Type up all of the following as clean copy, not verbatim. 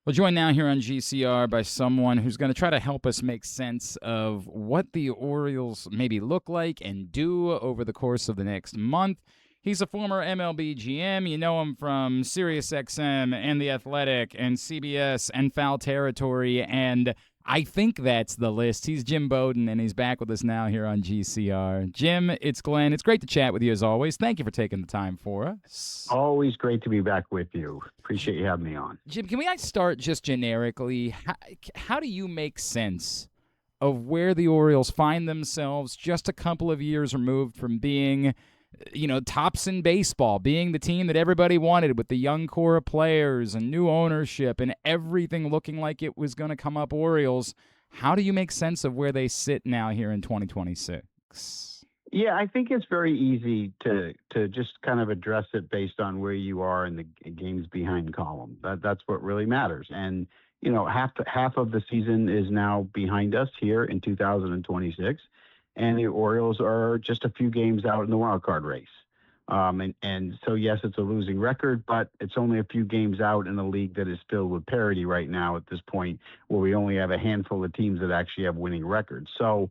We're joined now here on GCR by someone who's going to try to help us make sense of what the Orioles maybe look like and do over the course of the next month. He's a former MLB GM. You know him from SiriusXM and The Athletic and CBS and Foul Territory, and I think that's the list. He's Jim Bowden, and he's back with us now here on GCR. Jim, it's Glenn. It's great to chat with you as always. Thank you for taking the time for us. Always great to be back with you. Appreciate you having me on. Jim, can we start just generically? How do you make sense of where the Orioles find themselves just a couple of years removed from being, tops in baseball, being the team that everybody wanted with the young core of players and new ownership and everything looking like it was going to come up Orioles? How do you make sense of where they sit now here in 2026? Yeah, I think it's very easy to just kind of address it based on where you are in the games behind column. That's what really matters. And, half of the season is now behind us here in 2026. And the Orioles are just a few games out in the wild card race. And so, yes, it's a losing record, but it's only a few games out in a league that is filled with parity right now at this point, where we only have a handful of teams that actually have winning records. So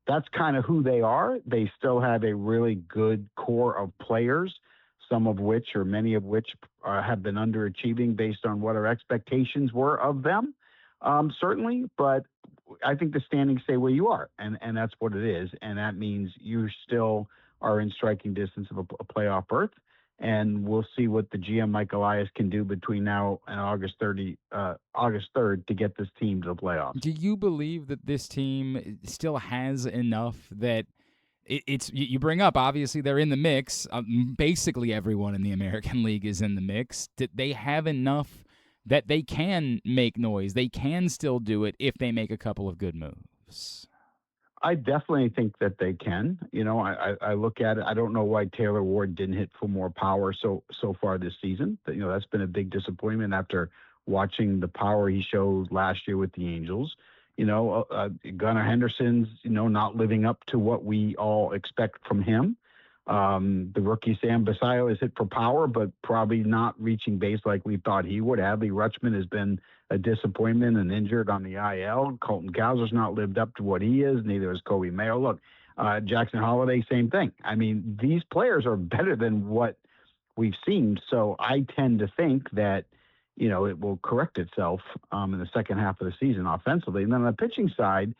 that's kind of who they are. They still have a really good core of players, some of which or many of which have been underachieving based on what our expectations were of them, certainly. But I think the standings say where you are, and that's what it is. And that means you still are in striking distance of a playoff berth. And we'll see what the GM Mike Elias can do between now and August 3rd to get this team to the playoffs. Do you believe that this team still has enough that it's you bring up, obviously they're in the mix. Basically everyone in the American League is in the mix. Did they have enough that they can make noise? They can still do it if they make a couple of good moves. I definitely think that they can. I look at it. I don't know why Taylor Ward didn't hit for more power so far this season. That's been a big disappointment after watching the power he showed last year with the Angels. Gunnar Henderson's, not living up to what we all expect from him. The rookie Sam Basayo has hit for power, but probably not reaching base like we thought he would. Adley Rutschman has been a disappointment and injured on the IL. Colton Cowser's not lived up to what he is. Neither is Kobe Mayo. Look, Jackson Holliday, same thing. I mean, these players are better than what we've seen. So I tend to think that, it will correct itself in the second half of the season offensively. And then on the pitching side,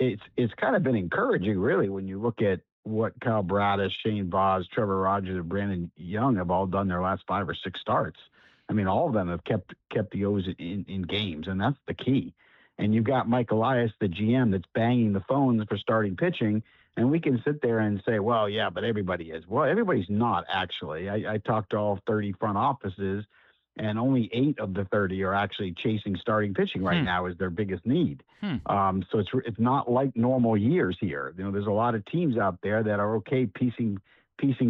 it's kind of been encouraging, really, when you look at what Kyle Bradish, Shane Baz, Trevor Rogers, and Brandon Young have all done their last 5 or 6 starts. I mean, all of them have kept the O's in games, and that's the key. And you've got Mike Elias, the GM, that's banging the phones for starting pitching, and we can sit there and say, well, yeah, but everybody is. Well, everybody's not, actually. I talked to all 30 front offices, and only 8 of the 30 are actually chasing starting pitching right now as their biggest need. So it's not like normal years here. There's a lot of teams out there that are okay piecing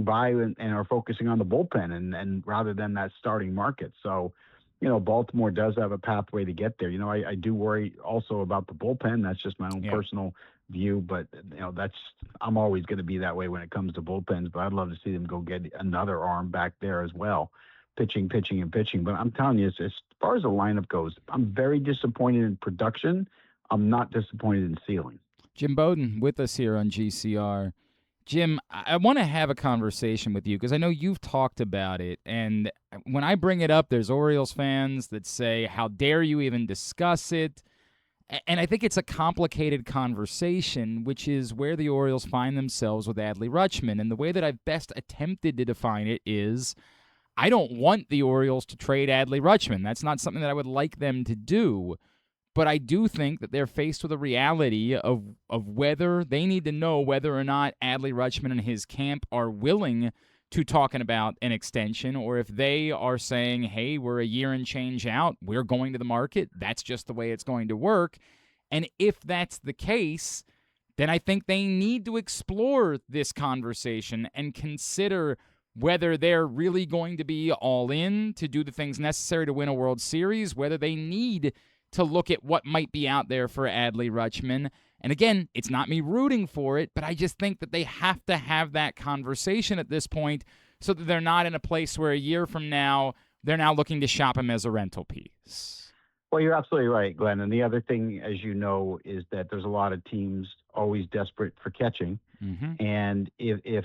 by and are focusing on the bullpen and rather than that starting market. So, Baltimore does have a pathway to get there. I do worry also about the bullpen. That's just my own personal view, but I'm always going to be that way when it comes to bullpens, but I'd love to see them go get another arm back there as well. Pitching. But I'm telling you, as far as the lineup goes, I'm very disappointed in production. I'm not disappointed in ceiling. Jim Bowden with us here on GCR. Jim, I want to have a conversation with you because I know you've talked about it. And when I bring it up, there's Orioles fans that say, how dare you even discuss it? And I think it's a complicated conversation, which is where the Orioles find themselves with Adley Rutschman. And the way that I've best attempted to define it is, I don't want the Orioles to trade Adley Rutschman. That's not something that I would like them to do. But I do think that they're faced with a reality of whether they need to know whether or not Adley Rutschman and his camp are willing to talking about an extension, or if they are saying, hey, we're a year and change out, we're going to the market, that's just the way it's going to work. And if that's the case, then I think they need to explore this conversation and consider whether they're really going to be all in to do the things necessary to win a World Series, whether they need to look at what might be out there for Adley Rutschman. And again, it's not me rooting for it, but I just think that they have to have that conversation at this point so that they're not in a place where a year from now, they're now looking to shop him as a rental piece. Well, you're absolutely right, Glenn. And the other thing, as you know, is that there's a lot of teams always desperate for catching. Mm-hmm. And if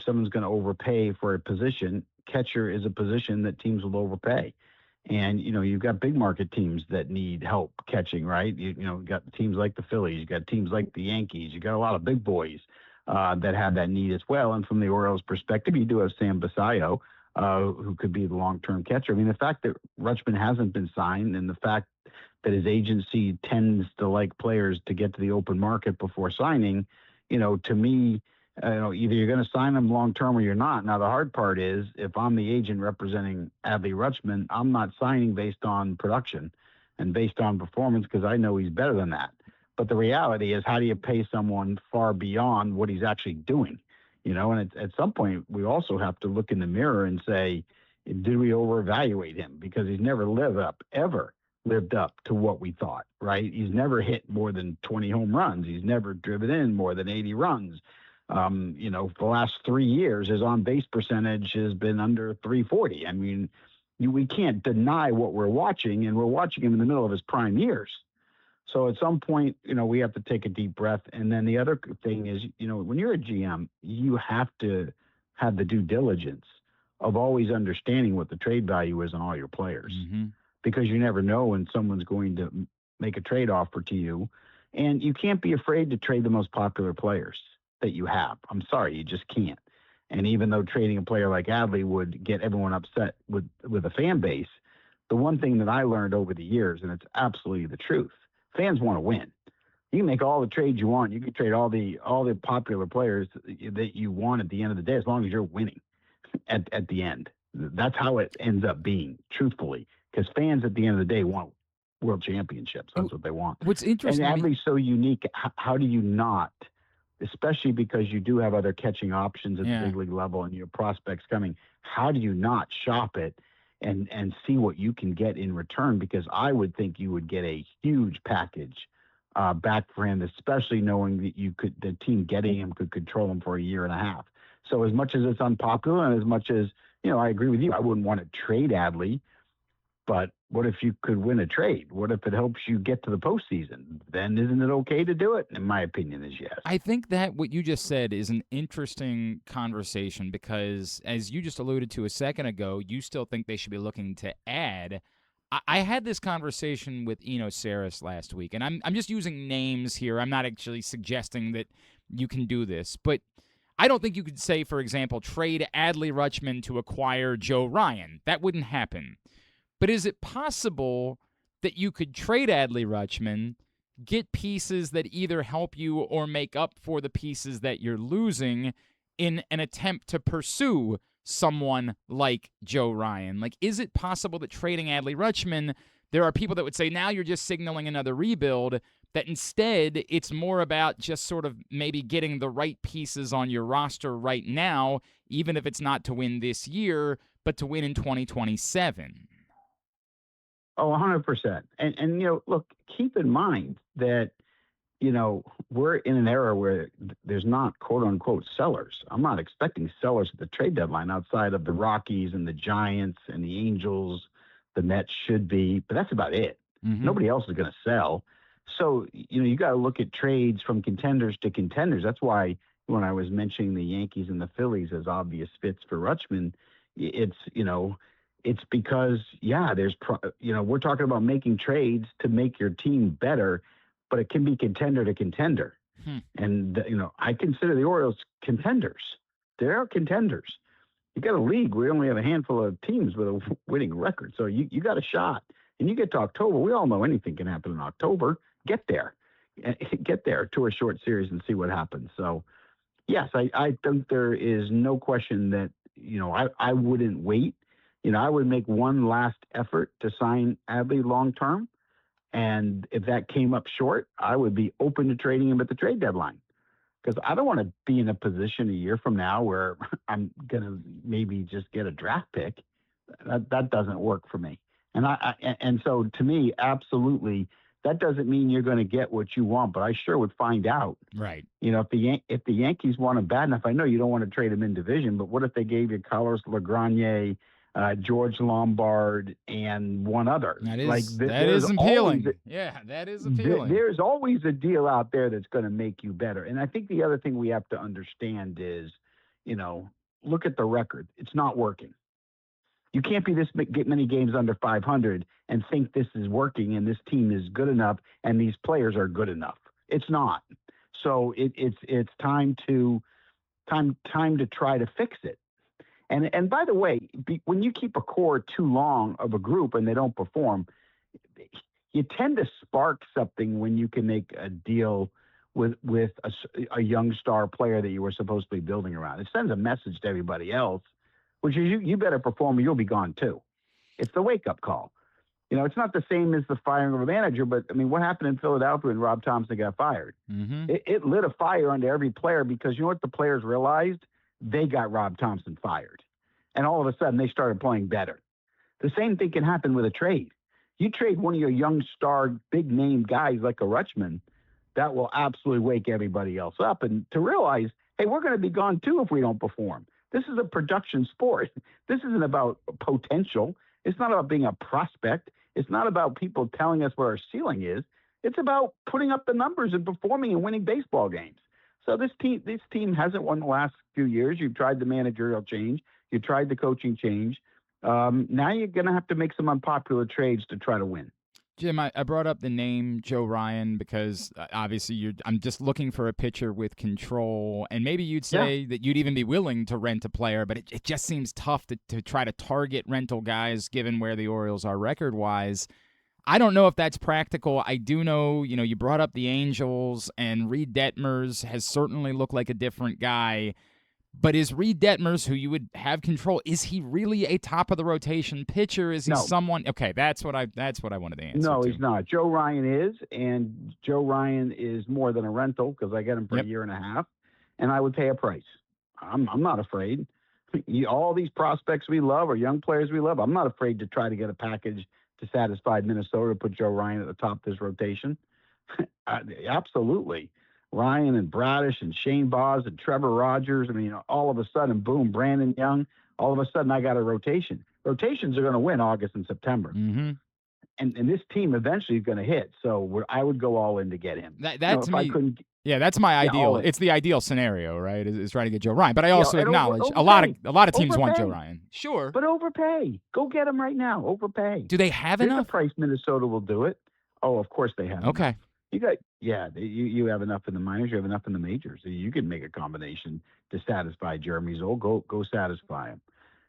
someone's going to overpay for a position, catcher is a position that teams will overpay. And you've got big market teams that need help catching, right? You got teams like the Phillies, you got teams like the Yankees, you got a lot of big boys that have that need as well. And from the Orioles' perspective, you do have Sam Basayo, who could be the long-term catcher. I mean, the fact that Rutschman hasn't been signed, and the fact that his agency tends to like players to get to the open market before signing, to me, either you're going to sign them long term or you're not. Now, the hard part is if I'm the agent representing Adley Rutschman, I'm not signing based on production and based on performance because I know he's better than that. But the reality is, how do you pay someone far beyond what he's actually doing? And at some point, we also have to look in the mirror and say, did we overevaluate him? Because he's never ever lived up to what we thought, right? He's never hit more than 20 home runs. He's never driven in more than 80 runs. For the last 3 years, his on-base percentage has been under 340. I mean, we can't deny what we're watching, and we're watching him in the middle of his prime years. So at some point, we have to take a deep breath. And then the other thing is, when you're a GM, you have to have the due diligence of always understanding what the trade value is on all your players, Mm-hmm. because you never know when someone's going to make a trade offer to you. And you can't be afraid to trade the most popular players that you have. I'm sorry, you just can't. And even though trading a player like Adley would get everyone upset with a fan base, the one thing that I learned over the years, and it's absolutely the truth, fans want to win. You can make all the trades you want. You can trade all the popular players that you want at the end of the day, as long as you're winning at the end. That's how it ends up being, truthfully, because fans at the end of the day want world championships. That's what they want. What's And interesting to me, Adley's so unique. How do you not, especially because you do have other catching options at the big league level and your prospects coming, how do you not shop it and see what you can get in return? Because I would think you would get a huge package back for him, especially knowing that the team getting him could control him for a year and a half. So as much as it's unpopular, and as much as, I agree with you, I wouldn't want to trade Adley, but what if you could win a trade? What if it helps you get to the postseason? Then isn't it okay to do it? And my opinion is yes. I think that what you just said is an interesting conversation because, as you just alluded to a second ago, you still think they should be looking to add. I had this conversation with Eno Saris last week, and I'm just using names here. I'm not actually suggesting that you can do this, but I don't think you could say, for example, trade Adley Rutschman to acquire Joe Ryan. That wouldn't happen. But is it possible that you could trade Adley Rutschman, get pieces that either help you or make up for the pieces that you're losing in an attempt to pursue someone like Joe Ryan? Like, is it possible that trading Adley Rutschman, there are people that would say now you're just signaling another rebuild, that instead it's more about just sort of maybe getting the right pieces on your roster right now, even if it's not to win this year, but to win in 2027? Oh, 100%. And look, keep in mind that, we're in an era where there's not quote unquote sellers. I'm not expecting sellers at the trade deadline outside of the Rockies and the Giants and the Angels. The Mets should be, but that's about it. Mm-hmm. Nobody else is going to sell. So, you got to look at trades from contenders to contenders. That's why when I was mentioning the Yankees and the Phillies as obvious fits for Rutschman, it's because, we're talking about making trades to make your team better, but it can be contender to contender. And, I consider the Orioles contenders. They're contenders. You got a league where you only have a handful of teams with a winning record. So you got a shot. And you get to October. We all know anything can happen in October. Get there to a short series and see what happens. So, yes, I think there is no question that, I wouldn't wait. I would make one last effort to sign Adley long term. And if that came up short, I would be open to trading him at the trade deadline. Because I don't want to be in a position a year from now where I'm going to maybe just get a draft pick. That doesn't work for me. And so to me, absolutely, that doesn't mean you're going to get what you want, but I sure would find out. Right. If the Yankees want him bad enough, I know you don't want to trade him in division, but what if they gave you Carlos LaGranye George Lombard, and one other. That is appealing. Yeah, that is appealing. There's always a deal out there that's going to make you better. And I think the other thing we have to understand is, look at the record. It's not working. You can't be get many games under 500 and think this is working and this team is good enough and these players are good enough. It's not. So it's time to try to fix it. And by the way, when you keep a core too long of a group and they don't perform, you tend to spark something when you can make a deal with a young star player that you were supposed to be building around. It sends a message to everybody else, which is you better perform or you'll be gone too. It's the wake-up call. It's not the same as the firing of a manager, but, I mean, what happened in Philadelphia when Rob Thompson got fired? Mm-hmm. It lit a fire under every player because you know what the players realized? They got Rob Thompson fired. And all of a sudden, they started playing better. The same thing can happen with a trade. You trade one of your young star, big-name guys like a Rutschman, that will absolutely wake everybody else up. And to realize, hey, we're going to be gone too if we don't perform. This is a production sport. This isn't about potential. It's not about being a prospect. It's not about people telling us what our ceiling is. It's about putting up the numbers and performing and winning baseball games. So this team hasn't won the last few years. You've tried the managerial change. You tried the coaching change. Now you're going to have to make some unpopular trades to try to win. Jim, I brought up the name Joe Ryan because obviously I'm just looking for a pitcher with control, and maybe you'd say that you'd even be willing to rent a player, but it just seems tough to try to target rental guys given where the Orioles are record-wise. I don't know if that's practical. I do know, you brought up the Angels, and Reed Detmers has certainly looked like a different guy. But is Reed Detmers, who you would have control, is he really a top of the rotation pitcher? Is he someone? Okay, that's what I wanted to answer. No, he's not. Joe Ryan is, and Joe Ryan is more than a rental because I get him for a year and a half, and I would pay a price. I'm not afraid. All these prospects we love or young players we love, I'm not afraid to try to get a package to satisfy Minnesota to put Joe Ryan at the top of this rotation. Absolutely. Ryan and Bradish and Shane Baz and Trevor Rogers. I mean, all of a sudden, boom, Brandon Young. All of a sudden, I got a rotation. Rotations are going to win August and September. Mm-hmm. And this team eventually is going to hit. So I would go all in to get him. That's my ideal. It's the ideal scenario, right? Is trying to get Joe Ryan. But I also acknowledge a lot of teams want Joe Ryan. Sure. But overpay. Go get him right now. Overpay. Do they have enough? The price Minnesota will do it. Oh, of course they have. Okay. Enough. You have enough in the minors. You have enough in the majors. So you can make a combination to satisfy Jeremy Zoll. Go satisfy him.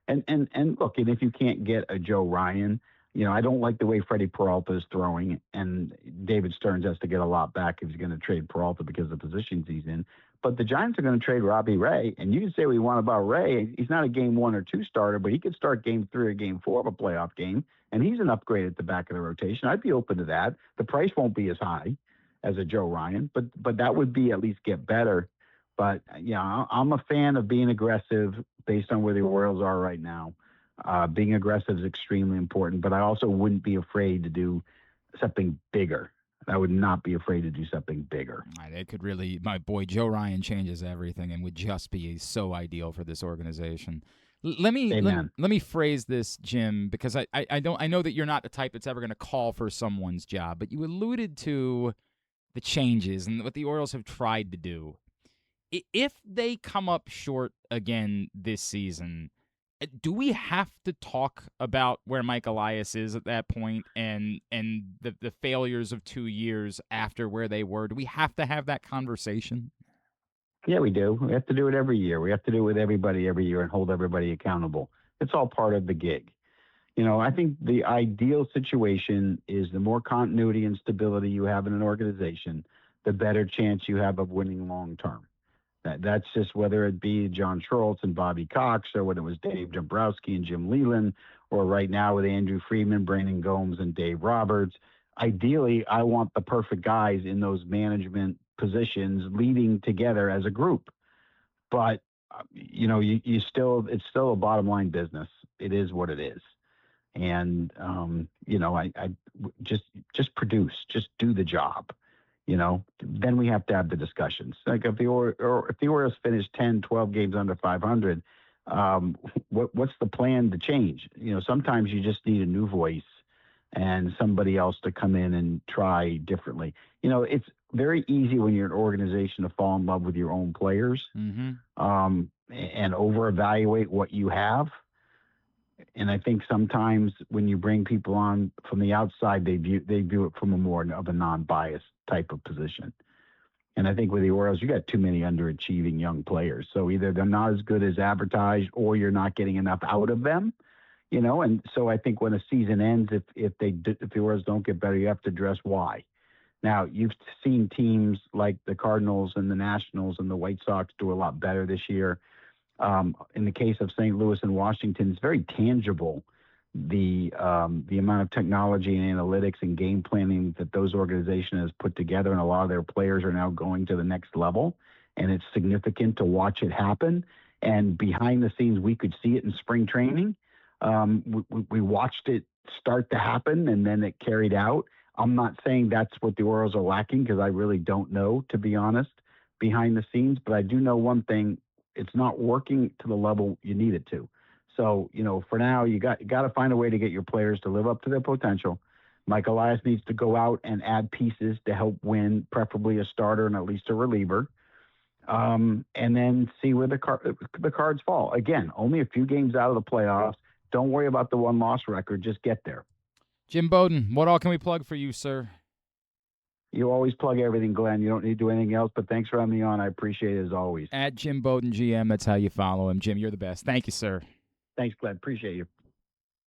And look, and if you can't get a Joe Ryan, I don't like the way Freddie Peralta is throwing, and David Stearns has to get a lot back if he's going to trade Peralta because of the positions he's in. But the Giants are going to trade Robbie Ray, and you can say what you want about Ray. He's not a game 1 or 2 starter, but he could start game 3 or game 4 of a playoff game, and he's an upgrade at the back of the rotation. I'd be open to that. The price won't be as high as a Joe Ryan, but that would be at least get better. But I'm a fan of being aggressive based on where the Orioles are right now. Being aggressive is extremely important, but I also wouldn't be afraid to do something bigger. I would not be afraid to do something bigger. It could really, my boy Joe Ryan changes everything and would just be so ideal for this organization. Let me phrase this, Jim, because I know that you're not the type that's ever going to call for someone's job, but you alluded to the changes and what the Orioles have tried to do. If they come up short again this season, do we have to talk about where Mike Elias is at that point and the failures of 2 years after where they were? Do we have to have that conversation? Yeah, we do. We have to do it every year. We have to do it with everybody every year and hold everybody accountable. It's all part of the gig. I think the ideal situation is the more continuity and stability you have in an organization, the better chance you have of winning long term. That's just whether it be John Schultz and Bobby Cox, or when it was Dave Dombrowski and Jim Leland, or right now with Andrew Friedman, Brandon Gomes, and Dave Roberts. Ideally, I want the perfect guys in those management positions leading together as a group. But it's still a bottom line business. It is what it is. And I just produce, just do the job. Then we have to have the discussions. Like if the Orioles finish 10, 12 games under 500, what's the plan to change? Sometimes you just need a new voice and somebody else to come in and try differently. It's very easy when you're an organization to fall in love with your own players, Mm-hmm. and over evaluate what you have. And I think sometimes when you bring people on from the outside, they view it from a more of a non-biased type of position. And I think with the Orioles, you got too many underachieving young players. So either they're not as good as advertised, or you're not getting enough out of them. And so I think when a season ends, if the Orioles don't get better, you have to address why. Now, you've seen teams like the Cardinals and the Nationals and the White Sox do a lot better this year. In the case of St. Louis and Washington, it's very tangible, the amount of technology and analytics and game planning that those organizations has put together, and a lot of their players are now going to the next level, and it's significant to watch it happen. And behind the scenes, we could see it in spring training. We watched it start to happen, and then it carried out. I'm not saying that's what the Orioles are lacking, because I really don't know, to be honest, behind the scenes. But I do know one thing: it's not working to the level you need it to. So, for now, you got to find a way to get your players to live up to their potential. Mike Elias needs to go out and add pieces to help win, preferably a starter and at least a reliever. And then see where the cards fall. Again, only a few games out of the playoffs. Don't worry about the one-loss record. Just get there. Jim Bowden, what all can we plug for you, sir? You always plug everything, Glenn. You don't need to do anything else, but thanks for having me on. I appreciate it as always. At Jim Bowden GM, that's how you follow him. Jim, you're the best. Thank you, sir. Thanks, Glenn. Appreciate you.